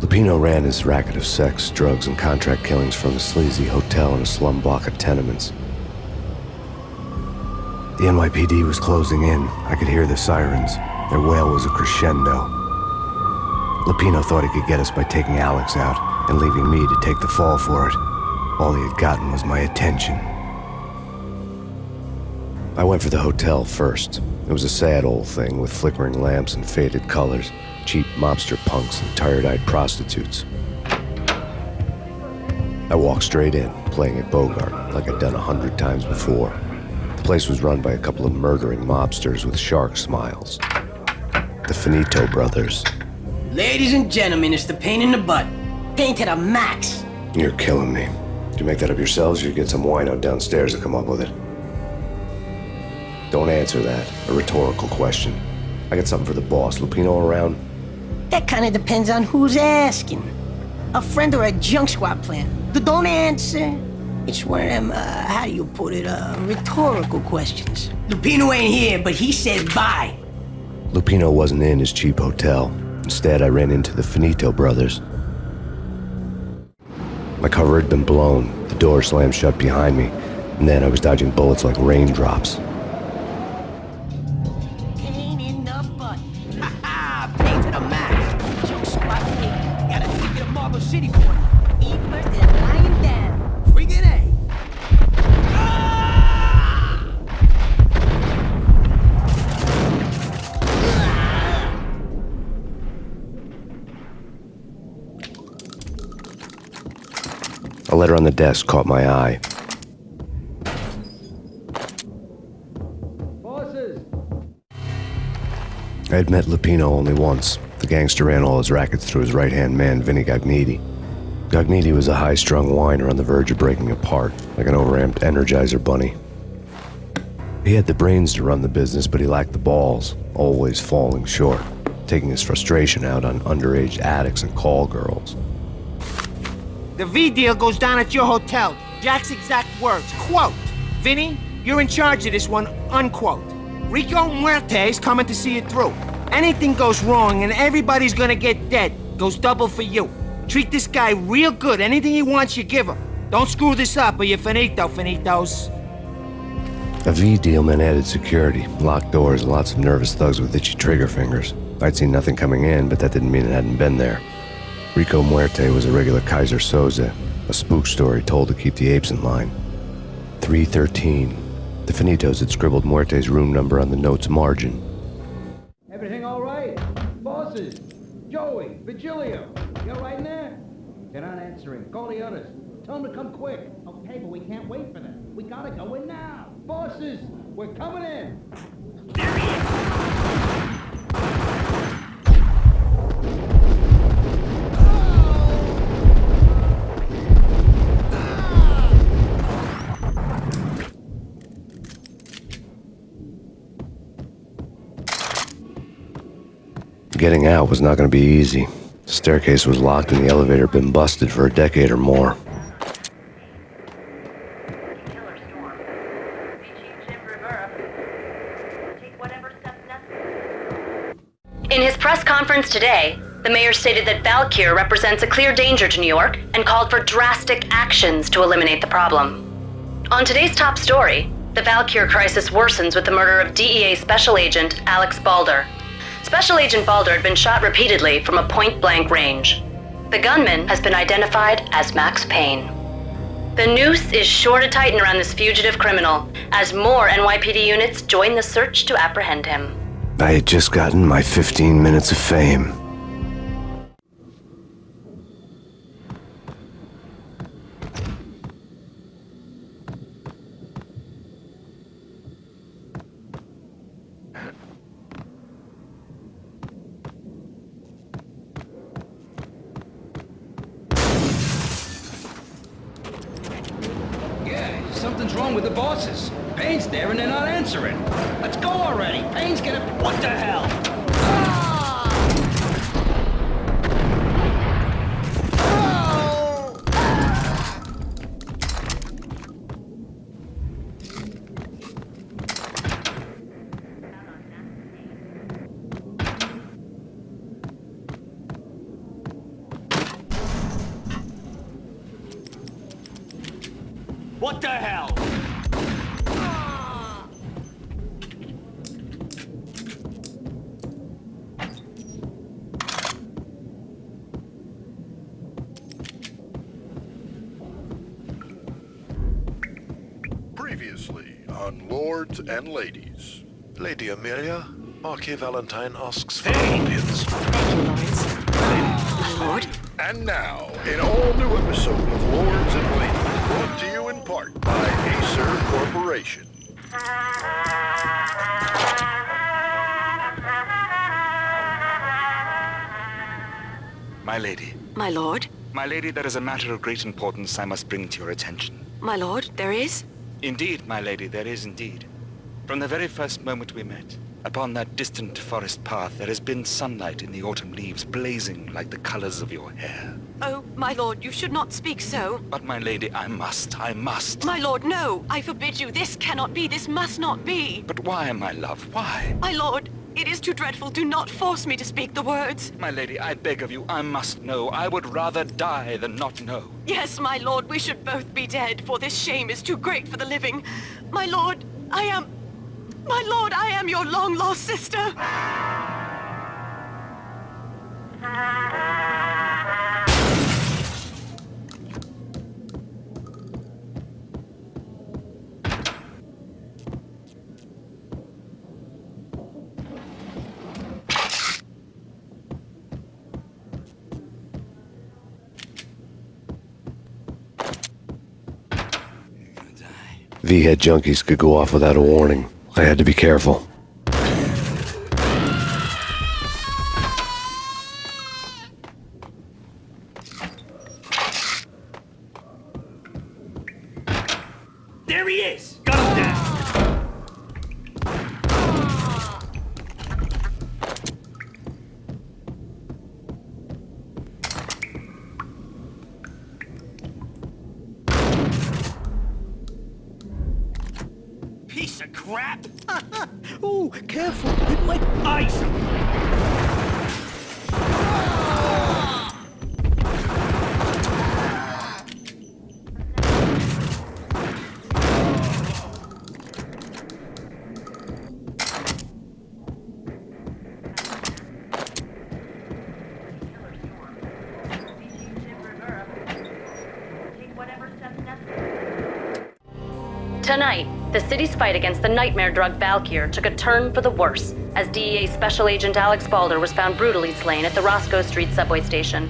Lupino ran his racket of sex, drugs, and contract killings from a sleazy hotel in a slum block of tenements. The NYPD was closing in. I could hear the sirens. Their wail was a crescendo. Lupino thought he could get us by taking Alex out and leaving me to take the fall for it. All he had gotten was my attention. I went for the hotel first. It was a sad old thing with flickering lamps and faded colors, cheap mobster punks and tired-eyed prostitutes. I walked straight in, playing at Bogart like I'd done 100 times before. The place was run by a couple of murdering mobsters with shark smiles. The Finito brothers. Ladies and gentlemen, it's the Payne in the butt. Payne to the max. You're killing me. Did you make that up yourselves, or you get some wino downstairs to come up with it? Don't answer that. A rhetorical question. I got something for the boss. Lupino around? That kind of depends on who's asking. A friend or a junk squad plan. Don't answer. It's one of them, how do you put it, rhetorical questions. Lupino ain't here, but he said bye. Lupino wasn't in his cheap hotel. Instead, I ran into the Finito brothers. My cover had been blown. The door slammed shut behind me, and then I was dodging bullets like raindrops. Payne in the butt. Ha ha! Payne to the max. Junk squad thing. Got a ticket to Marble City for it. Eat first and lying down. Friggin' A. A letter on the desk caught my eye. Bosses! I had met Lupino only once. The gangster ran all his rackets through his right-hand man, Vinny Gognitti. Gognitti was a high-strung whiner on the verge of breaking apart, like an overamped Energizer bunny. He had the brains to run the business, but he lacked the balls, always falling short, taking his frustration out on underage addicts and call girls. The V deal goes down at your hotel. Jack's exact words, quote, "Vinny, you're in charge of this one," unquote. Rico Muerte's coming to see it through. Anything goes wrong and everybody's gonna get dead, goes double for you. Treat this guy real good. Anything he wants, you give him. Don't screw this up or you're finito, finitos. A V deal meant added security, locked doors, and lots of nervous thugs with itchy trigger fingers. I'd seen nothing coming in, but that didn't mean it hadn't been there. Rico Muerte was a regular Kaiser Soze, a spook story told to keep the apes in line. 313. The Finitos had scribbled Muerte's room number on the note's margin. Everything all right? Bosses? Joey? Vigilio? You all right in there? They're not answering. Call the others. Tell them to come quick. Okay, but we can't wait for them. We gotta go in now. Bosses, we're coming in. There he is! Getting out was not going to be easy. The staircase was locked and the elevator had been busted for a decade or more. In his press conference today, the mayor stated that Valkyr represents a clear danger to New York and called for drastic actions to eliminate the problem. On today's top story, the Valkyr crisis worsens with the murder of DEA Special Agent Alex Balder. Special Agent Balder had been shot repeatedly from a point-blank range. The gunman has been identified as Max Payne. The noose is sure to tighten around this fugitive criminal as more NYPD units join the search to apprehend him. I had just gotten my 15 minutes of fame. Something's wrong with the bosses. Payne's there and they're not answering. Let's go already. Payne's gonna... What the hell? Ah! Oh! Ah! What the hell? Previously on Lords and Ladies. Lady Amelia, Marquis Valentine asks for audience. Thank you, Lawrence. My lord? And now, an all-new episode of Lords and Ladies, brought to you in part by Acer Corporation. My lady. My lord? My lady, there is a matter of great importance I must bring to your attention. My lord, there is? Indeed, my lady, there is indeed. From the very first moment we met, upon that distant forest path, there has been sunlight in the autumn leaves blazing like the colors of your hair. Oh, my lord, you should not speak so. But my lady, I must. My lord, no! I forbid you. This cannot be. This must not be. But why, my love, why? My lord, it is too dreadful. Do not force me to speak the words. My lady, I beg of you, I must know. I would rather die than not know. Yes, my lord, we should both be dead, for this shame is too great for the living. My lord, I am your long-lost sister. V-head junkies could go off without a warning. I had to be careful. There he is! Got him down! Piece of crap! Ooh, careful! It might ice him! Tonight, the city's fight against the nightmare drug Valkyr took a turn for the worse as DEA Special Agent Alex Balder was found brutally slain at the Roscoe Street subway station.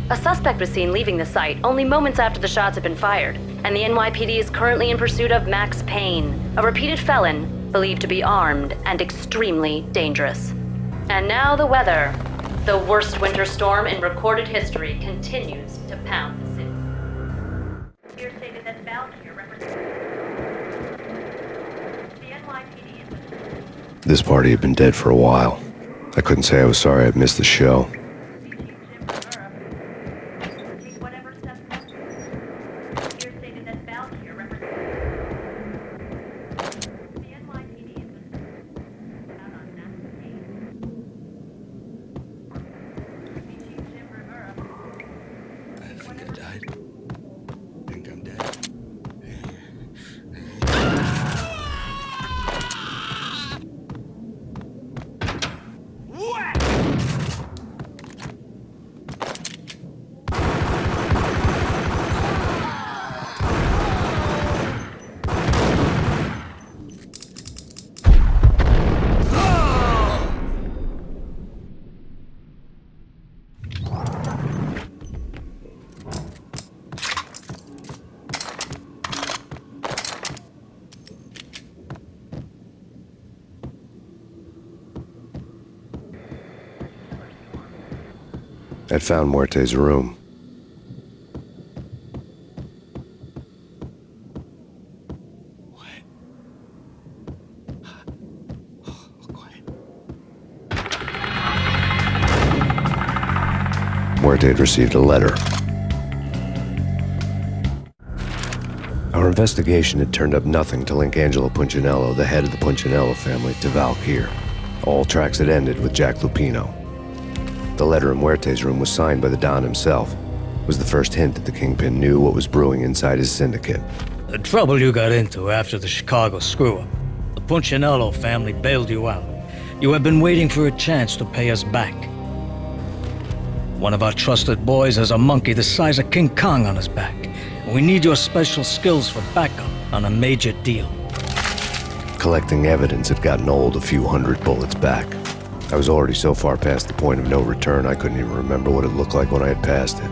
A suspect was seen leaving the site only moments after the shots had been fired, and the NYPD is currently in pursuit of Max Payne, a repeated felon believed to be armed and extremely dangerous. And now the weather. The worst winter storm in recorded history continues to pound the city. Here stated that Valkyr represents the NYPD is... This party had been dead for a while. I couldn't say I was sorry I'd missed the show. Whatever steps here stated that Valkyr represents the NYPD is out on Max Payne. Chief Jim Rivera. I think I died. I think I'm dead. Whack! I'd found Muerte's room. Muerte had received a letter. Our investigation had turned up nothing to link Angelo Punchinello, the head of the Punchinello family, to Valkyr. All tracks had ended with Jack Lupino. The letter in Muerte's room was signed by the Don himself. It was the first hint that the Kingpin knew what was brewing inside his syndicate. The trouble you got into after the Chicago screw-up. The Punchinello family bailed you out. You have been waiting for a chance to pay us back. One of our trusted boys has a monkey the size of King Kong on his back. We need your special skills for backup on a major deal. Collecting evidence had gotten old a few hundred bullets back. I was already so far past the point of no return I couldn't even remember what it looked like when I had passed it.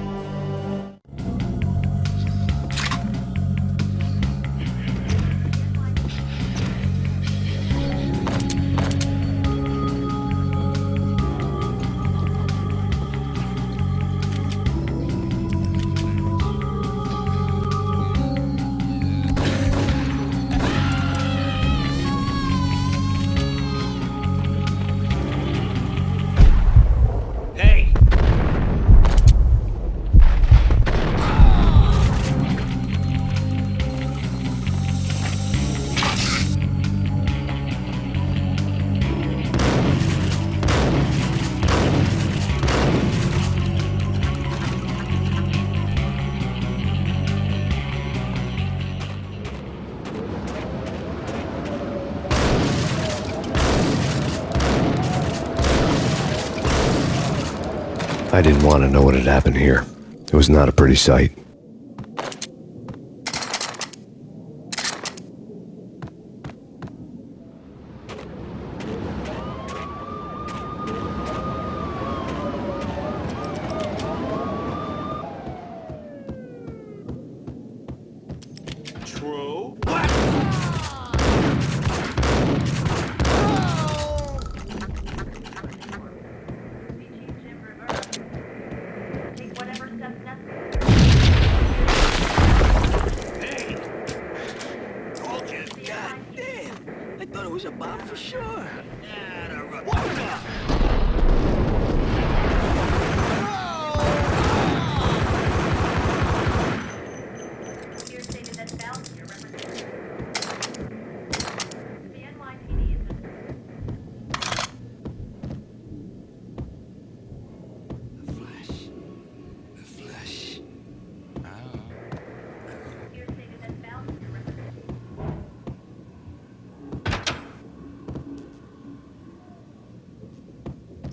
I didn't want to know what had happened here. It was not a pretty sight.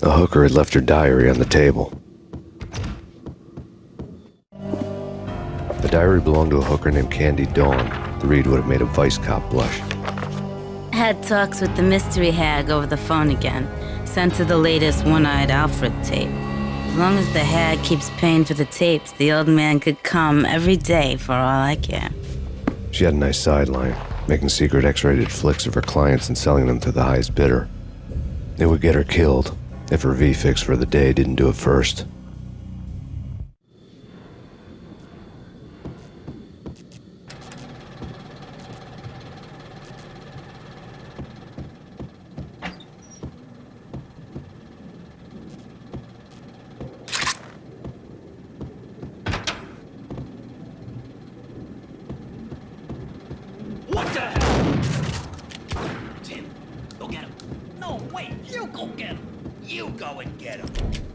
The hooker had left her diary on the table. The diary belonged to a hooker named Candy Dawn. The read would have made a vice cop blush. Had talks with the mystery hag over the phone again. Sent her the latest One-Eyed Alfred tape. As long as the hag keeps paying for the tapes, the old man could come every day for all I care. She had a nice sideline, making secret X-rated flicks of her clients and selling them to the highest bidder. It would get her killed if her V-fix for the day didn't do it first. What the hell? Tim, go get him. No, wait, you go get him. You go and get him.